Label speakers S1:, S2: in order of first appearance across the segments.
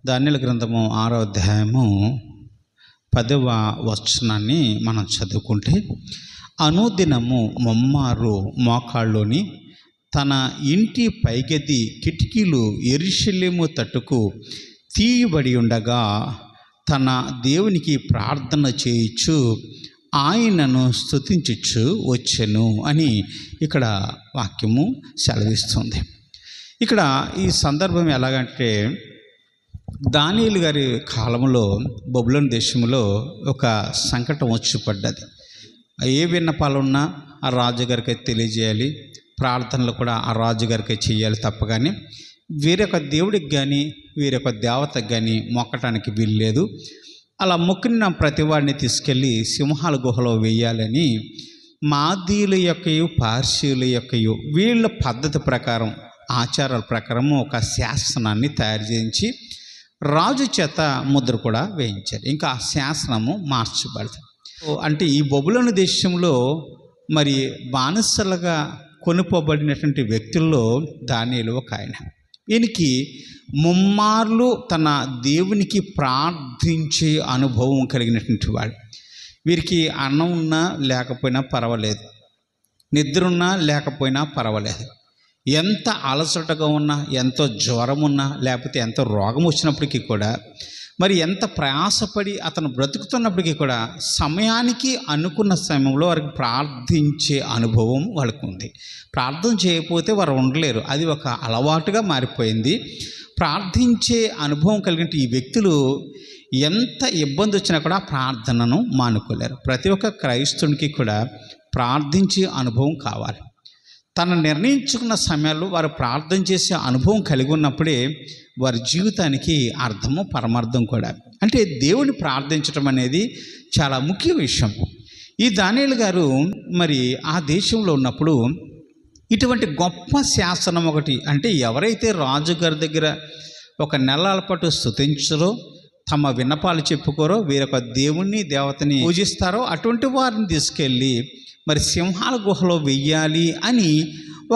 S1: దానియేలు గ్రంథము 6వ అధ్యాయము 10వ వచనాన్ని మనం చదువుకుంటే, అనుదినము ముమ్మారు మోకాళ్ళలోని తన ఇంటి పైగది కిటికీలు యెరూషలేము తట్టుకు తీయబడి ఉండగా తన దేవునికి ప్రార్థన చేయుచు ఆయనను స్తుతించుచు వచ్చెను అని ఇక్కడ వాక్యము సెలవిస్తుంది. ఇక్కడ ఈ సందర్భం ఎలాగంటే, దానియేలు గారి కాలంలో బబులోను దేశంలో ఒక సంకటం వచ్చి పడ్డది. ఏ విన్నపాలున్నా ఆ రాజుగారికి తెలియజేయాలి, ప్రార్థనలు కూడా ఆ రాజుగారికి చేయాలి తప్ప కానీ వేరొక దేవుడికి కానీ వేరొక దేవతకు కానీ మొక్కటానికి వీల్లేదు. అలా మొక్కిన ప్రతి వాడిని తీసుకెళ్ళి సింహాల గుహలో వేయాలని మాదీయుల యొక్కయు పార్సీయుల యొక్కయు వీళ్ళ పద్ధతి ప్రకారం, ఆచారాల ప్రకారము ఒక శాసనాన్ని తయారు చేయించి రాజు చేత ముద్ర కూడా వేయించారు. ఇంకా ఆ శాసనము మార్చబడుతుంది. అంటే ఈ బబులోను దేశంలో మరి బానిసలుగా కొనుకోబడినటువంటి వ్యక్తుల్లో దానియేలు ఒక ఆయన. ఈయనకి ముమ్మార్లు తన దేవునికి ప్రార్థించే అనుభవం కలిగినటువంటి వాడు. వీరికి అన్నం ఉన్నా లేకపోయినా పర్వాలేదు, నిద్ర ఉన్నా లేకపోయినా పర్వాలేదు, ఎంత అలసటగా ఉన్నా, ఎంతో జ్వరం ఉన్నా, లేకపోతే ఎంత రోగం వచ్చినప్పటికీ కూడా, మరి ఎంత ప్రయాసపడి అతను బ్రతుకుతున్నప్పటికీ కూడా సమయానికి అనుకున్న సమయంలో వారికి ప్రార్థించే అనుభవం వాళ్ళకు ఉంది. ప్రార్థన చేయకపోతే వారు ఉండలేరు, అది ఒక అలవాటుగా మారిపోయింది. ప్రార్థించే అనుభవం కలిగిన ఈ వ్యక్తులు ఎంత ఇబ్బంది వచ్చినా కూడా ప్రార్థనను మానుకోలేరు. ప్రతి ఒక్క క్రైస్తవునికి కూడా ప్రార్థించే అనుభవం కావాలి. తను నిర్ణయించుకున్న సమయాల్లో వారు ప్రార్థన చేసే అనుభవం కలిగి ఉన్నప్పుడే వారి జీవితానికి అర్థము పరమార్థం కూడా. అంటే దేవుని ప్రార్థించడం అనేది చాలా ముఖ్య విషయం. ఈ దానియేలు గారు మరి ఆ దేశంలో ఉన్నప్పుడు ఇటువంటి గొప్ప శాసనం ఒకటి, అంటే ఎవరైతే రాజుగారి దగ్గర ఒక నెలల పాటు స్తుతించరో, తమ విన్నపాలు చెప్పుకోరో, వేరొక దేవుణ్ణి దేవతని పూజిస్తారో అటువంటి వారిని తీసుకెళ్ళి మరి సింహాల గుహలో వెయ్యాలి అని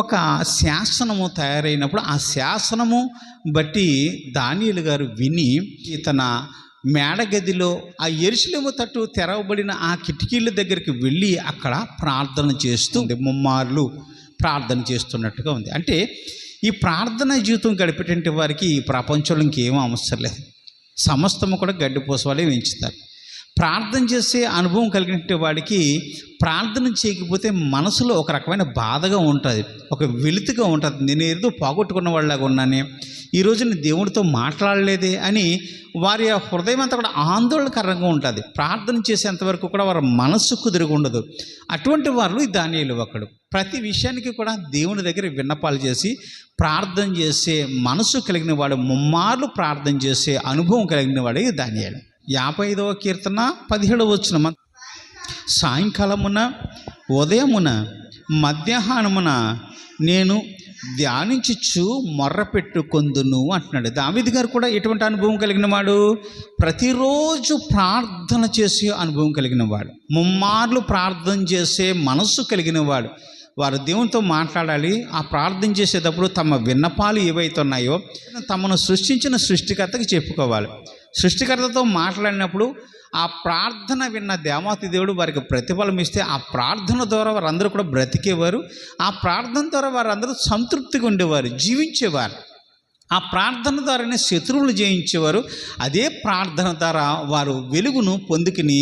S1: ఒక శాసనము తయారైనప్పుడు ఆ శాసనము బట్టి దానియేలు గారు విని తన మేడగదిలో ఆ యెరూషలేము తట్టు తెరవబడిన ఆ కిటికీల దగ్గరికి వెళ్ళి అక్కడ ప్రార్థన చేస్తూ ముమ్మార్లు ప్రార్థన చేస్తున్నట్టుగా ఉంది. అంటే ఈ ప్రార్థన జీవితం గడిపేటువంటి వారికి ఈ ప్రపంచంలో ఇంకేమీ అవసరం లేదు, సమస్తము కూడా గడ్డిపోసవాలే పెంచుతారు. ప్రార్థన చేసే అనుభవం కలిగిన వాడికి ప్రార్థన చేయకపోతే మనసులో ఒక రకమైన బాధగా ఉంటుంది, ఒక వెలితిగా ఉంటుంది. నేను ఏదో పోగొట్టుకున్న వాళ్ళలాగా ఉన్నానే, ఈరోజు నేను దేవుడితో మాట్లాడలేదే అని వారి హృదయం అంతా కూడా ఆందోళనకరంగా ఉంటుంది. ప్రార్థన చేసేంతవరకు కూడా వారి మనస్సు కుదిరిగి ఉండదు. అటువంటి వారు ఈ దానియేలు ఒకడు. ప్రతి విషయానికి కూడా దేవుని దగ్గర విన్నపాలు చేసి ప్రార్థన చేసే మనసు కలిగిన వాడు, ముమ్మార్లు ప్రార్థన చేసే అనుభవం కలిగిన వాడు ఈ దానియేలు. 55వ కీర్తన 17వ వచనం, సాయంకాలమున ఉదయమున మధ్యాహ్నమున నేను ధ్యానించుచు మొర్ర పెట్టుకొందును అంటున్నాడు. దావీదు గారు కూడా ఎటువంటి అనుభవం కలిగిన వాడు? ప్రతిరోజు ప్రార్థన చేసే అనుభవం కలిగిన వాడు, ముమ్మార్లు ప్రార్థన చేసే మనస్సు కలిగిన వాడు. వారు దేవునితో మాట్లాడాలి. ఆ ప్రార్థన చేసేటప్పుడు తమ విన్నపాలు ఏవైతే ఉన్నాయో తమను సృష్టించిన సృష్టికర్తకి చెప్పుకోవాలి. సృష్టికర్తతో మాట్లాడినప్పుడు ఆ ప్రార్థన విన్న దేవాతి దేవుడు వారికి ప్రతిఫలం ఇస్తే ఆ ప్రార్థన ద్వారా వారందరూ కూడా బ్రతికేవారు. ఆ ప్రార్థన ద్వారా వారందరూ సంతృప్తిగా ఉండేవారు, జీవించేవారు. ఆ ప్రార్థన ద్వారానే శత్రువులు జయించేవారు. అదే ప్రార్థన ద్వారా వారు వెలుగును పొందుకుని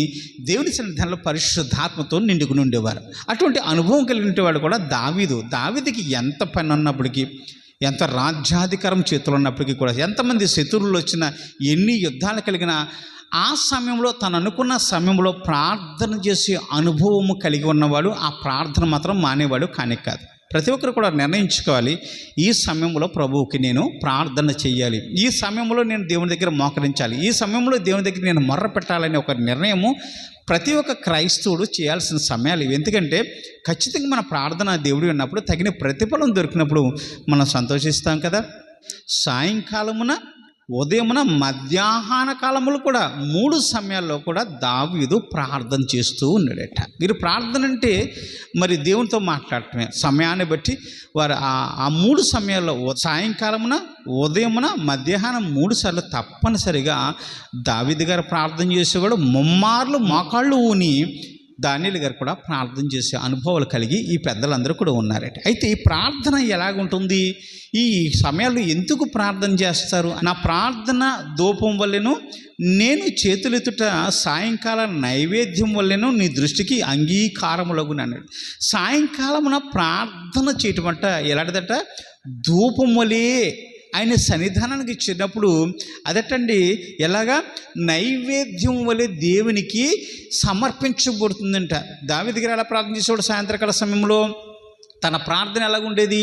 S1: దేవుని సన్నిధానంలో పరిశుద్ధాత్మతో నిండుకుని ఉండేవారు. అటువంటి అనుభవం కలిగిన వాడు కూడా దావీదుకి ఎంత పని ఉన్నప్పటికీ, ఎంత రాజ్యాధికారం చేతులు ఉన్నప్పటికీ కూడా, ఎంతమంది శత్రువులు వచ్చినా, ఎన్ని యుద్ధాలు కలిగినా ఆ సమయంలో తను అనుకున్న సమయంలో ప్రార్థన చేసే అనుభవము కలిగి ఉన్నవాడు ఆ ప్రార్థన మాత్రం మానేవాడు కానే కాదు. ప్రతి ఒక్కరు కూడా నిర్ణయించుకోవాలి, ఈ సమయంలో ప్రభువుకి నేను ప్రార్థన చేయాలి, ఈ సమయంలో నేను దేవుని దగ్గర మోకరించాలి, ఈ సమయంలో దేవుని దగ్గర నేను మొర్ర పెట్టాలనే ఒక నిర్ణయము ప్రతి ఒక్క క్రైస్తవుడు చేయాల్సిన సమయాలు ఇవి. ఎందుకంటే ఖచ్చితంగా మన ప్రార్థన దేవుడు ఉన్నప్పుడు తగిన ప్రతిఫలం దొరికినప్పుడు మనం సంతోషిస్తాం కదా. సాయంకాలమున ఉదయమున మధ్యాహ్న కాలములు కూడా 3 సమయాల్లో కూడా దావీదు ప్రార్థన చేస్తూ ఉన్నాడట. మీరు ప్రార్థన అంటే మరి దేవునితో మాట్లాడటమే. సమయాన్ని బట్టి వారు ఆ 3 సమయాల్లో సాయంకాలమున, ఉదయమున, మధ్యాహ్నం 3 సార్లు తప్పనిసరిగా దావీదు గారు ప్రార్థన చేసేవాడు. ముమ్మార్లు మోకాళ్ళు ఊని దానియేలు గారు కూడా ప్రార్థన చేసే అనుభవాలు కలిగి ఈ పెద్దలందరూ కూడా ఉన్నారట. అయితే ఈ ప్రార్థన ఎలాగుంటుంది, ఈ సమయాల్లో ఎందుకు ప్రార్థన చేస్తారు? నా ప్రార్థన ధూపం వల్లెను, నేను చేతులెత్తుట సాయంకాల నైవేద్యం వల్లెను నీ దృష్టికి అంగీకారములగును అన్నాడు. సాయంకాలమున ప్రార్థన చేయటం అంట ఎలాంటిదట, ధూపం వలే ఆయన సన్నిధానానికి ఇచ్చినప్పుడు అదటండి ఎలాగా నైవేద్యం వలె దేవునికి సమర్పించబడుతుందంట. దావీదు గారు ఎలా ప్రార్థన చేసేవాడు? సాయంత్రకాల సమయంలో తన ప్రార్థన ఎలాగుండేది?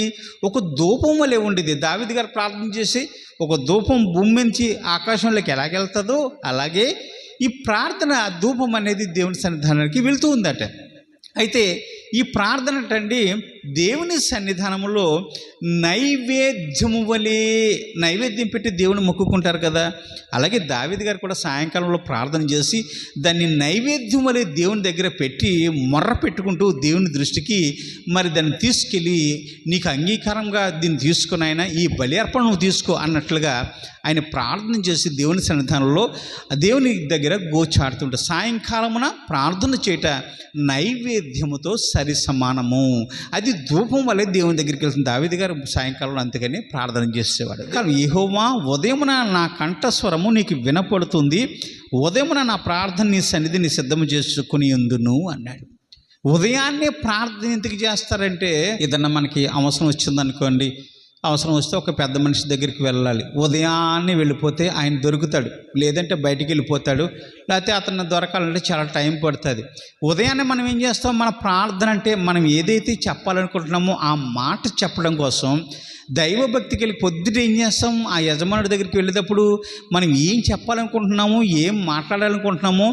S1: ఒక ధూపం వలె ఉండేది. దావీదు గారు ప్రార్థన చేసి ఒక ధూపం భూమి నుంచి ఆకాశంలోకి ఎలాగెళ్తుందో అలాగే ఈ ప్రార్థన ధూపం అనేది దేవుని సన్నిధానానికి వెళ్తూ ఉందట. అయితే ఈ ప్రార్థన అండి దేవుని సన్నిధానంలో నైవేద్యము వలె, నైవేద్యం పెట్టి దేవుని మొక్కుకుంటారు కదా, అలాగే దావీదు గారు కూడా సాయంకాలంలో ప్రార్థన చేసి దాన్ని నైవేద్యం వలె దేవుని దగ్గర పెట్టి మొర్ర పెట్టుకుంటూ దేవుని దృష్టికి మరి దాన్ని తీసుకెళ్ళి నీకు అంగీకారంగా దీన్ని తీసుకుని ఆయన ఈ బలి అర్పణ నువ్వు తీసుకో అన్నట్లుగా ఆయన ప్రార్థన చేసి దేవుని సన్నిధానంలో దేవుని దగ్గర గోచాడుతుంటారు. సాయంకాలమున ప్రార్థన చేయట నైవేద్యముతో సరి సమానము. అది ధూపం వల్లే దేవుని దగ్గరికి వెళ్తుంది. దావీదు గారు సాయంకాలంలో అంతేగాని ప్రార్థన చేసేవాడు. కానీ యెహోవా ఉదయమున నా కంఠస్వరము నీకు వినపడుతుంది, ఉదయమున నా ప్రార్థన నీ సన్నిధిని సిద్ధము చేసుకుని ఉందును అన్నాడు. ఉదయాన్నే ప్రార్థన ఎందుకు చేస్తారంటే, ఏదన్నా మనకి అవసరం వచ్చిందనుకోండి, అవసరం వస్తే ఒక పెద్ద మనిషి దగ్గరికి వెళ్ళాలి, ఉదయాన్నే వెళ్ళిపోతే ఆయన దొరుకుతాడు, లేదంటే బయటికి వెళ్ళిపోతాడు, లేకపోతే అతను దొరకాలంటే చాలా టైం పడుతుంది. ఉదయాన్నే మనం ఏం చేస్తాం? మన ప్రార్థన అంటే మనం ఏదైతే చెప్పాలనుకుంటున్నామో ఆ మాట చెప్పడం కోసం దైవభక్తికి వెళ్ళి పొద్దుట ఏం చేస్తాం? ఆ యజమానుడి దగ్గరికి వెళ్ళేటప్పుడు మనం ఏం చెప్పాలనుకుంటున్నామో, ఏం మాట్లాడాలనుకుంటున్నామో,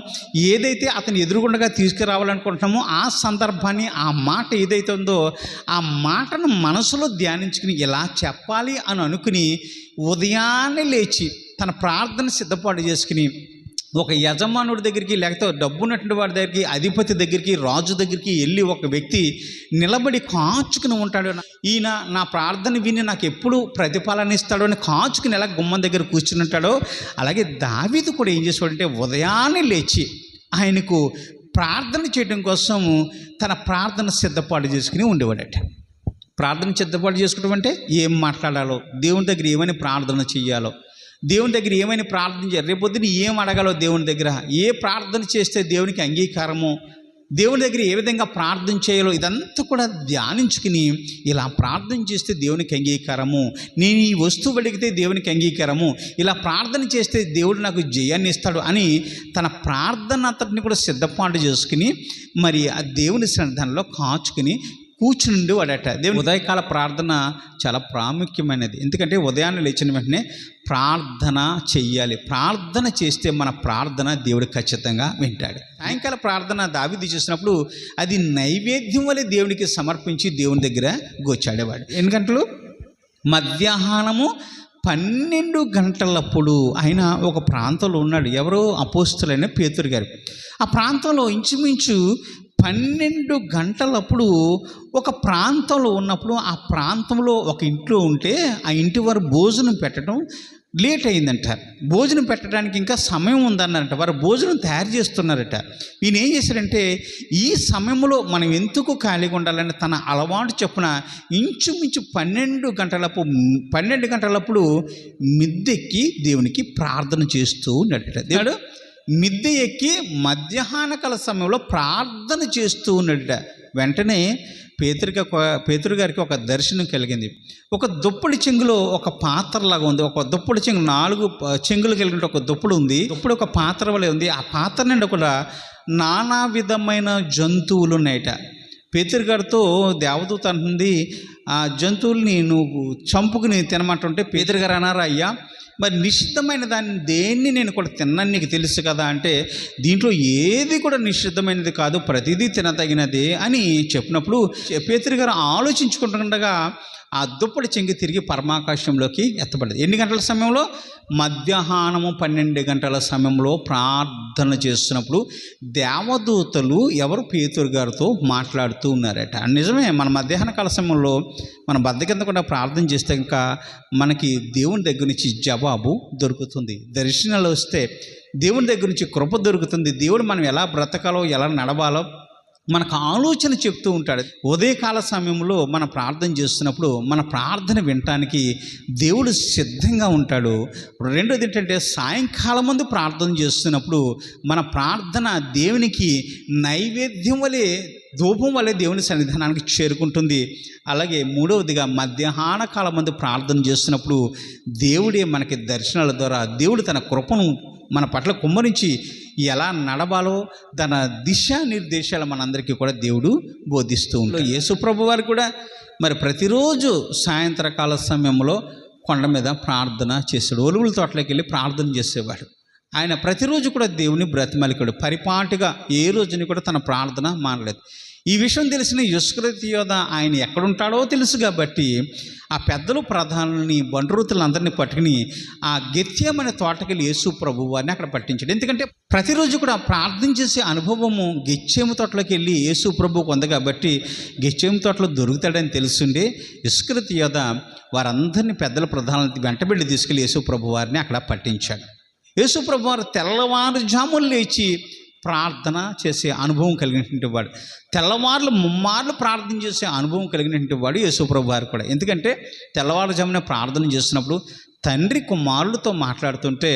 S1: ఏదైతే అతను ఎదురుగుండగా తీసుకురావాలనుకుంటున్నామో ఆ సందర్భాన్ని, ఆ మాట ఏదైతే ఉందో ఆ మాటను మనసులో ధ్యానించుకుని ఇలా చెప్పాలి అని అనుకుని ఉదయాన్నే లేచి తన ప్రార్థన సిద్ధపాటు చేసుకుని ఒక యజమానుడి దగ్గరికి, లేకపోతే డబ్బున్నటువంటి వాడి దగ్గరికి, అధిపతి దగ్గరికి, రాజు దగ్గరికి వెళ్ళి ఒక వ్యక్తి నిలబడి కాచుకుని ఉంటాడు. ఈయన నా ప్రార్థన విని నాకు ఎప్పుడు ప్రతిఫలాన్ని ఇస్తాడో అని కాచుకుని ఎలా గుమ్మం దగ్గర కూర్చుని ఉంటాడో, అలాగే దావీదు కూడా ఏం చేసేవాడంటే ఉదయాన్నే లేచి ఆయనకు ప్రార్థన చేయడం కోసం తన ప్రార్థన సిద్ధపాటు చేసుకుని ఉండేవాడట. ప్రార్థన సిద్ధపాటు చేసుకోవడం అంటే ఏం మాట్లాడాలో, దేవుని దగ్గర ఏమని ప్రార్థన చెయ్యాలో, దేవుని దగ్గర ఏమైనా ప్రార్థన చేయాలి, రేపొద్దున ఏం అడగాలో, దేవుని దగ్గర ఏ ప్రార్థన చేస్తే దేవునికి అంగీకారము, దేవుని దగ్గర ఏ విధంగా ప్రార్థన చేయాలో ఇదంతా కూడా ధ్యానించుకుని ఇలా ప్రార్థన చేస్తే దేవునికి అంగీకారము, నేను ఈ వస్తువు అడిగితే దేవునికి అంగీకారము, ఇలా ప్రార్థన చేస్తే దేవుడు నాకు జయాన్ని ఇస్తాడు అని తన ప్రార్థన అంతటిని కూడా సిద్ధపాటు చేసుకుని మరి ఆ దేవుని సన్నిధానంలో కాచుకుని కూర్చుని వాడట. దేవుని ఉదయకాల ప్రార్థన చాలా ప్రాముఖ్యమైనది. ఎందుకంటే ఉదయాన్నే లేచిన వెంటనే ప్రార్థన చెయ్యాలి. ప్రార్థన చేస్తే మన ప్రార్థన దేవుడు ఖచ్చితంగా వింటాడు. సాయంకాల ప్రార్థన దావీదు చేసినప్పుడు అది నైవేద్యం వలె దేవునికి సమర్పించి దేవుని దగ్గర గోచాడేవాడు. ఎన్ని గంటలు? మధ్యాహ్నము 12 గంటలప్పుడు ఆయన ఒక ప్రాంతంలో ఉన్నాడు. ఎవరో అపోస్తులైన పేతురు గారు. ఆ ప్రాంతంలో ఇంచుమించు 12 గంటలప్పుడు ఒక ప్రాంతంలో ఉన్నప్పుడు, ఆ ప్రాంతంలో ఒక ఇంట్లో ఉంటే ఆ ఇంటి వారు భోజనం పెట్టడం లేట్ అయిందంట. భోజనం పెట్టడానికి ఇంకా సమయం ఉందన్నారట. వారు భోజనం తయారు చేస్తున్నారట. ఈయన ఏం చేశారంటే, ఈ సమయంలో మనం ఎందుకు ఖాళీగా ఉండాలని తన అలవాటు చొప్పున ఇంచుమించు 12 గంటలప్పుడు మిద్దెక్కి దేవునికి ప్రార్థన చేస్తూ ఉన్నాడట. దేవుడు మిద్దె ఎక్కి మధ్యాహ్నకాల సమయంలో ప్రార్థన చేస్తూ ఉన్నాడట. వెంటనే పేతురు గారికి ఒక దర్శనం కలిగింది. ఒక దుప్పటి చెంగులో ఒక పాత్రలాగా ఉంది. ఒక దుప్పటి చెంగు 4 చెంగులు కలిగిన ఒక దుప్పటి ఉంది. దుప్పటి ఒక పాత్ర వలె ఉంది. ఆ పాత్ర నుండి కూడా నానా విధమైన జంతువులు ఉన్నాయట. పేతురు గారితో దేవదూత అంటుంది, ఆ జంతువుల్ని నువ్వు చంపుకుని తినమంటుంటే పేతురు గారు అన్నారా, అయ్యా మరి నిషిద్ధమైన దాన్ని దేన్ని నేను కూడా తిన్నాను నీకు తెలుసు కదా అంటే, దీంట్లో ఏది కూడా నిషిద్ధమైనది కాదు, ప్రతిదీ తినదగినదే అని చెప్పినప్పుడు పేతురు గారు ఆలోచించుకుంటుండగా ఆ దుప్పటి చెంగి తిరిగి పరమాకాశంలోకి ఎత్తబడింది. ఎన్ని గంటల సమయంలో? మధ్యాహ్నము 12 గంటల సమయంలో ప్రార్థన చేస్తున్నప్పుడు దేవదూతలు ఎవరు? పేతురు గారితో మాట్లాడుతూ ఉన్నారట. నిజమే, మన మధ్యాహ్న కాల సమయంలో మన బద్దకిందకుండా ప్రార్థన చేస్తే ఇంకా మనకి దేవుని దగ్గర నుంచి జవాబు దొరుకుతుంది. దర్శనాలు వస్తే దేవుని దగ్గర నుంచి కృప దొరుకుతుంది. దేవుడు మనం ఎలా బ్రతకాలో, ఎలా నడవాలో మనకు ఆలోచన చెప్తూ ఉంటాడు. ఉదయకాల సమయంలో మన ప్రార్థన చేస్తున్నప్పుడు మన ప్రార్థన వినటానికి దేవుడు సిద్ధంగా ఉంటాడు. రెండోది ఏంటంటే, సాయంకాలం ముందు ప్రార్థన చేస్తున్నప్పుడు మన ప్రార్థన దేవునికి నైవేద్యం వలె, ధూపం వలె దేవుని సన్నిధానానికి చేరుకుంటుంది. అలాగే మూడవదిగా మధ్యాహ్న కాలం ముందు ప్రార్థన చేస్తున్నప్పుడు దేవుడే మనకి దర్శనాల ద్వారా దేవుడు తన కృపను మన పట్ల కుమ్మరించి ఎలా నడవాలో తన దిశానిర్దేశాలు మనందరికీ కూడా దేవుడు బోధిస్తూ ఉంటాడు. యేసుప్రభు వారు కూడా మరి ప్రతిరోజు సాయంత్రకాల సమయంలో కొండ మీద ప్రార్థన చేశాడు. ఒలువుల తోటలోకి వెళ్ళి ప్రార్థన చేసేవాడు. ఆయన ప్రతిరోజు కూడా దేవుని బ్రతిమలికాడు. పరిపాటిగా ఏ రోజుని కూడా తన ప్రార్థన మానలేదు. ఈ విషయం తెలిసిన ఇస్కరియోత ఆయన ఎక్కడుంటాడో తెలుసు కాబట్టి ఆ పెద్దలు, ప్రధానుల్ని, బండ్రుతులందరినీ పట్టుకుని ఆ గెత్సేమనే తోటకెళ్ళి యేసు ప్రభు వారిని అక్కడ పట్టించాడు. ఎందుకంటే ప్రతిరోజు కూడా ప్రార్థన చేసే అనుభవము గెత్సేము తోటలోకి వెళ్ళి యేసు ప్రభువుకు ఉంది కాబట్టి గెత్సేము తోటలో దొరుకుతాడని తెలుసుండే ఇస్కరియోత వారందరినీ పెద్దల, ప్రధానులు వెంటబెళ్ళి తీసుకెళ్ళి యేసు ప్రభు వారిని అక్కడ పట్టించాడు. యేసు ప్రభు వారు తెల్లవారుజాములు లేచి ప్రార్థన చేసే అనుభవం కలిగినటువంటి వాడు, తెల్లవారులు ముమ్మార్లు ప్రార్థన చేసే అనుభవం కలిగినటువంటి వాడు యేసుప్రభు వారు కూడా. ఎందుకంటే తెల్లవారుజామున ప్రార్థన చేస్తున్నప్పుడు తండ్రి కుమారుడితో మాట్లాడుతుంటే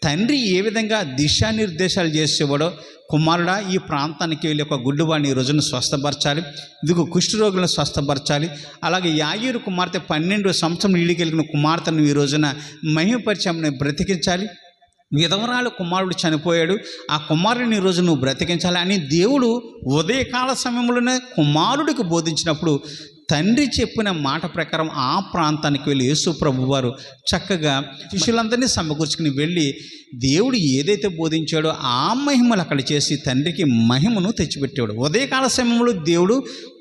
S1: తండ్రి ఏ విధంగా దిశానిర్దేశాలు చేసేవాడో, కుమారుడా ఈ ప్రాంతానికి వెళ్ళి ఒక గుడ్డివాడిని ఈ రోజున స్వస్థపరచాలి, ఇదిగో కుష్ఠరోగులను స్వస్థపరచాలి, అలాగే యాయీరు కుమార్తె 12 సంవత్సరం నీళ్ళకి వెళ్ళిన కుమార్తెను ఈ రోజున మహిమపరిచయని బ్రతికించాలి, విధవరాలు కుమారుడు చనిపోయాడు, ఆ కుమారుడిని ఈరోజు నువ్వు బ్రతికించాలి అని దేవుడు ఉదయకాల సమయంలోనే కుమారుడికి బోధించినప్పుడు తండ్రి చెప్పిన మాట ప్రకారం ఆ ప్రాంతానికి వెళ్ళి యేసు ప్రభు వారు చక్కగా శిష్యులందరినీ సమకూర్చుకుని వెళ్ళి దేవుడు ఏదైతే బోధించాడో ఆ మహిమలు అక్కడ చేసి తండ్రికి మహిమను తెచ్చిపెట్టేవాడు. ఉదయకాల సమయంలో దేవుడు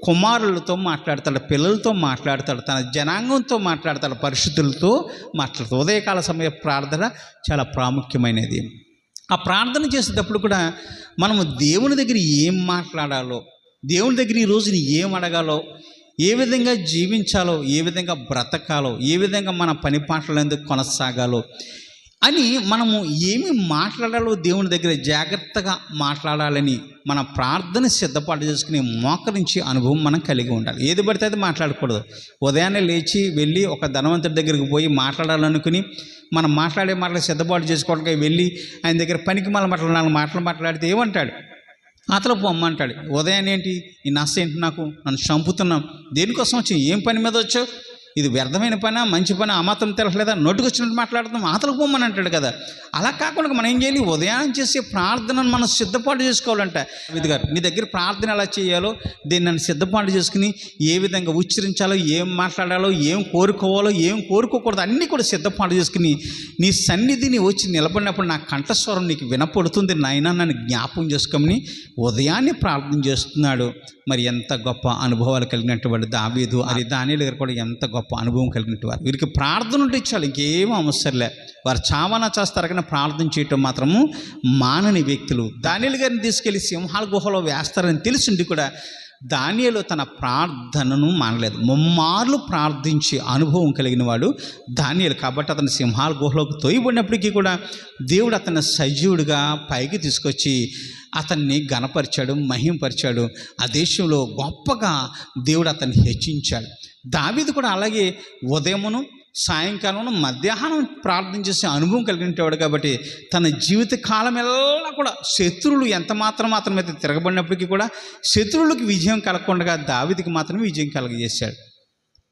S1: కుమారులతో మాట్లాడతాడు, పిల్లలతో మాట్లాడతాడు, తన జనాంగంతో మాట్లాడతాడు, పరిశుద్ధులతో మాట్లాడతాడు. ఉదయకాల సమయ ప్రార్థన చాలా ప్రాముఖ్యమైనది. ఆ ప్రార్థన చేసేటప్పుడు కూడా మనము దేవుని దగ్గర ఏం మాట్లాడాలో, దేవుని దగ్గర ఈ రోజుని ఏం అడగాలో, ఏ విధంగా జీవించాలో, ఏ విధంగా బ్రతకాలో, ఏ విధంగా మన పని పాటలు ఎందుకు కొనసాగాలో అని మనము ఏమి మాట్లాడాలో దేవుని దగ్గర జాగ్రత్తగా మాట్లాడాలని మన ప్రార్థన సిద్ధపాటు చేసుకుని మోకరించి అనుభవం మనం కలిగి ఉండాలి. ఏది పడితే అది మాట్లాడకూడదు. ఉదయాన్నే లేచి వెళ్ళి ఒక ధనవంతుడి దగ్గరికి పోయి మాట్లాడాలనుకుని మనం మాట్లాడే మాటలు సిద్ధపాటు చేసుకోవడానికి వెళ్ళి ఆయన దగ్గర పనికి మళ్ళీ మాట్లాడితే ఏమంటాడు? అతలో పొమ్మంటాడు. ఉదయాన్నే ఏంటి ఈ నష్ట ఏంటి, నాకు నన్ను చంపుతున్నాం, దేనికోసం వచ్చి, ఏం పని మీద వచ్చావు, ఇది వ్యర్థమైన పని, మంచి పని, ఆ మాత్రం తెలట్లేదా, నోటికి వచ్చినట్టు మాట్లాడుతున్నాం, ఆతలకు పొమ్మని అంటాడు కదా. అలా కాకుండా మనం ఏం చేయాలి? ఉదయాన్నం చేసే ప్రార్థనను మనం సిద్ధపాటు చేసుకోవాలంట. ఇది గారు మీ దగ్గర ప్రార్థన ఎలా చేయాలో దీన్ని నన్ను సిద్ధపాటు చేసుకుని ఏ విధంగా ఉచ్చరించాలో, ఏం మాట్లాడాలో, ఏం కోరుకోవాలో, ఏం కోరుకోకూడదు అన్నీ కూడా సిద్ధపాటు చేసుకుని నీ సన్నిధిని వచ్చి నిలబడినప్పుడు నా కంఠస్వరం నీకు వినపడుతుంది నాయనా, నన్ను జ్ఞాపకం చేసుకోమని ఉదయాన్నే ప్రార్థన చేస్తున్నాడు. మరి ఎంత గొప్ప అనుభవాలు కలిగినటువంటి దావీదు, అది దానియేలు గారు కూడా ఎంత గొప్ప అనుభవం కలిగినట్టు వారు. వీరికి ప్రార్థన ఉంటే ఇచ్చాలి, ఇంకేమో అవసరంలే. వారు చావనా చేస్తారు కానీ ప్రార్థన చేయటం మాత్రము మానని వ్యక్తులు. దానియేలు గారిని తీసుకెళ్ళి సింహాల గుహలో వేస్తారని తెలిసిండి కూడా దానియేలు తన ప్రార్థనను మానలేదు. ముమ్మార్లు ప్రార్థించే అనుభవం కలిగిన వాడు దానియేలు. కాబట్టి అతను సింహాల గుహలోకి తోయబడినప్పటికీ కూడా దేవుడు అతన్ని సజీవుడిగా పైకి తీసుకొచ్చి అతన్ని ఘనపరిచాడు, మహింపరిచాడు. ఆ దేశంలో గొప్పగా దేవుడు అతన్ని హెచ్చించాడు. దావీదు కూడా అలాగే ఉదయమును, సాయంకాలం, మధ్యాహ్నం ప్రార్థన చేసే అనుభవం కలిగినవాడు కాబట్టి తన జీవిత కాలం ఎల్లా కూడా శత్రువులు ఎంత మాత్రం అతని మీద తిరగబడినప్పటికీ కూడా శత్రువులకు విజయం కలగకుండా దావీదుకి మాత్రమే విజయం కలగజేశాడు.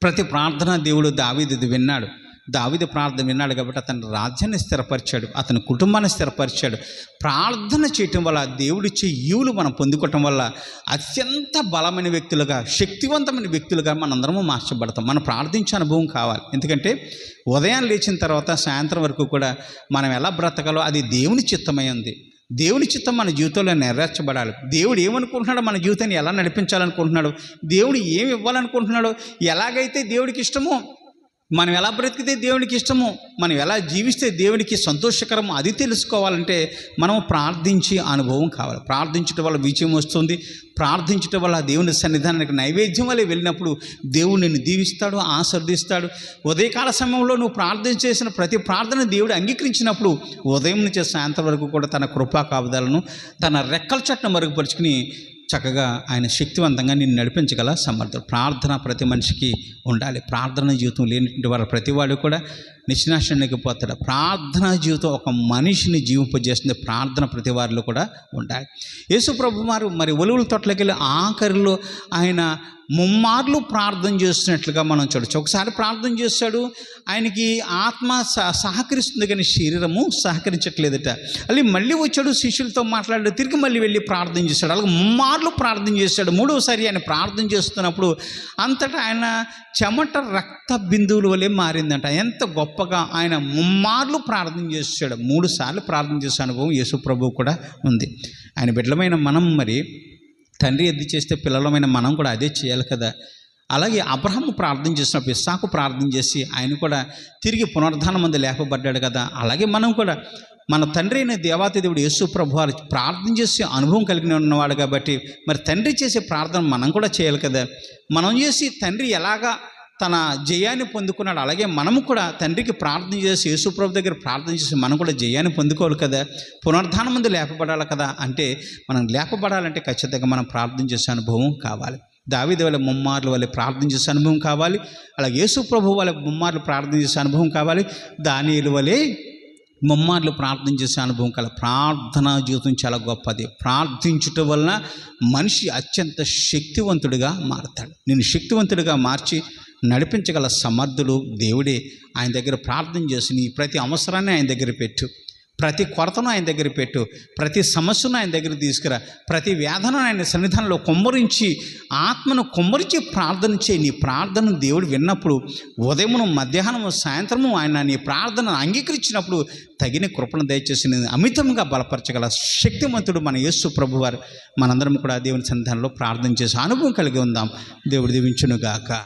S1: ప్రతి ప్రార్థన దేవుడు దావీదుది విన్నాడు. దావీదు ప్రార్థన విన్నాడు కాబట్టి అతని రాజ్యాన్ని స్థిరపరిచాడు, అతని కుటుంబాన్ని స్థిరపరిచాడు. ప్రార్థన చేయటం వల్ల దేవుడిచ్చే ఈవులు మనం పొందుకోవటం వల్ల అత్యంత బలమైన వ్యక్తులుగా, శక్తివంతమైన వ్యక్తులుగా మనందరము మార్చబడతాం. మనం ప్రార్థించే అనుభవం కావాలి. ఎందుకంటే ఉదయం లేచిన తర్వాత సాయంత్రం వరకు కూడా మనం ఎలా బ్రతకాలో అది దేవుని చిత్తమై ఉంది. దేవుని చిత్తం మన జీవితంలో నెరవేర్చబడాలి. దేవుడు ఏమనుకుంటున్నాడో మన జీవితాన్ని ఎలా నడిపించాలనుకుంటున్నాడు, దేవుడు ఏమి ఇవ్వాలనుకుంటున్నాడో, ఎలాగైతే దేవుడికి ఇష్టమో, మనం ఎలా బ్రతికితే దేవునికి ఇష్టమో, మనం ఎలా జీవిస్తే దేవునికి సంతోషకరమో అది తెలుసుకోవాలంటే మనం ప్రార్థించే అనుభవం కావాలి. ప్రార్థించడం వల్ల విజయం వస్తుంది. ప్రార్థించడం వల్ల దేవుని సన్నిధానానికి నైవేద్యం వల్ల వెళ్ళినప్పుడు దేవుడు నిన్ను దీవిస్తాడు, ఆశీర్వదిస్తాడు. ఉదయకాల సమయంలో నువ్వు ప్రార్థన చేసిన ప్రతి ప్రార్థన దేవుడు అంగీకరించినప్పుడు ఉదయం నుంచి సాయంత్రం వరకు కూడా తన కృపా కాపుదలను తన రెక్కల చట్టం మరుగుపరుచుకుని చక్కగా ఆయన శక్తివంతంగా నిన్ను నడిపించగల సమర్థుడు. ప్రార్థన ప్రతి మనిషికి ఉండాలి. ప్రార్థన జీవితం లేనిటువంటి వారు ప్రతివాడు కూడా నిశ్నాశానికి పోతాడు. ప్రార్థన జీవితం ఒక మనిషిని జీవింపజేస్తుంది. ప్రార్థన ప్రతి వారిలో కూడా ఉండాలి. యేసు ప్రభు వారు మరి ఒలివల తోటలోకి వెళ్ళి ఆఖరిలో ఆయన ముమ్మార్లు ప్రార్థన చేస్తున్నట్లుగా మనం చూడవచ్చు. ఒకసారి ప్రార్థన చేశాడు, ఆయనకి ఆత్మ సహకరిస్తుంది కానీ శరీరము సహకరించట్లేదట. మళ్ళీ వచ్చాడు, శిష్యులతో మాట్లాడాడు, తిరిగి మళ్ళీ వెళ్ళి ప్రార్థన చేశాడు. అలాగే ముమ్మార్లు ప్రార్థన చేశాడు. మూడవసారి ఆయన ప్రార్థన చేస్తున్నప్పుడు అంతటా ఆయన చెమట రక్త బిందువుల వలె మారిందంట. ఎంత గొప్పగా ఆయన ముమ్మార్లు ప్రార్థన చేశాడు. 3 సార్లు ప్రార్థన చేసే అనుభవం యేసు ప్రభువు కూడా ఉంది. ఆయన బిడ్డలమైన మనం మరి తండ్రి ఎద్ది చేస్తే పిల్లలమైన మనం కూడా అదే చేయాలి కదా. అలాగే అబ్రహాము ప్రార్థన చేసినప్పుడు ఇస్సాకు ప్రార్థన చేసి ఆయన కూడా తిరిగి పునరుద్ధానం మందు లేపబడ్డాడు కదా. అలాగే మనం కూడా మన తండ్రి అయిన దేవాతి దేవుడు యేసు ప్రభు వారు ప్రార్థన చేసే అనుభవం కలిగిన ఉన్నవాడు కాబట్టి మరి తండ్రి చేసే ప్రార్థన మనం కూడా చేయాలి కదా. మనం చేసి తండ్రి ఎలాగా తన జయాన్ని పొందుకున్నాడు, అలాగే మనము కూడా తండ్రికి ప్రార్థన చేసి యేసు ప్రభు దగ్గర ప్రార్థన చేసి మనం కూడా జయాన్ని పొందుకోవాలి కదా. పునరుద్ధానం ముందు లేపబడాలి కదా. అంటే మనం లేపబడాలంటే ఖచ్చితంగా మనం ప్రార్థన చేసే అనుభవం కావాలి. దావీదు వల్ల ముమ్మార్లు వల్ల ప్రార్థన చేసే అనుభవం కావాలి. అలాగే యేసు ప్రభు వల్ల ముమ్మార్లు ప్రార్థన చేసే అనుభవం కావాలి. దానియేలు వలె ముమ్మార్లు ప్రార్థన చేసే అనుభవం కల. ప్రార్థనా జీవితం చాలా గొప్పది. ప్రార్థించటం వలన మనిషి అత్యంత శక్తివంతుడిగా మారతాడు. నేను శక్తివంతుడిగా మార్చి నడిపించగల సమర్థుడు దేవుడే. ఆయన దగ్గర ప్రార్థన చేసి నీ ప్రతి అవసరాన్ని ఆయన దగ్గర పెట్టు, ప్రతి కొరతను ఆయన దగ్గర పెట్టు, ప్రతి సమస్యను ఆయన దగ్గర తీసుకురా, ప్రతి వేదనను ఆయన సన్నిధానంలో కుమ్మరించి ఆత్మను కుమ్మరించి ప్రార్థన చేయి. నీ ప్రార్థనను దేవుడు విన్నప్పుడు ఉదయమును మధ్యాహ్నము సాయంత్రము ఆయన నీ ప్రార్థనను అంగీకరించినప్పుడు తగిన కృపను దయచేసి అమితంగా బలపరచగల శక్తివంతుడు మన యేసు ప్రభువారు. మనందరం కూడా దేవుని సన్నిధానంలో ప్రార్థన చేసే అనుభవం కలిగి ఉందాం. దేవుడు దీవించునుగాక.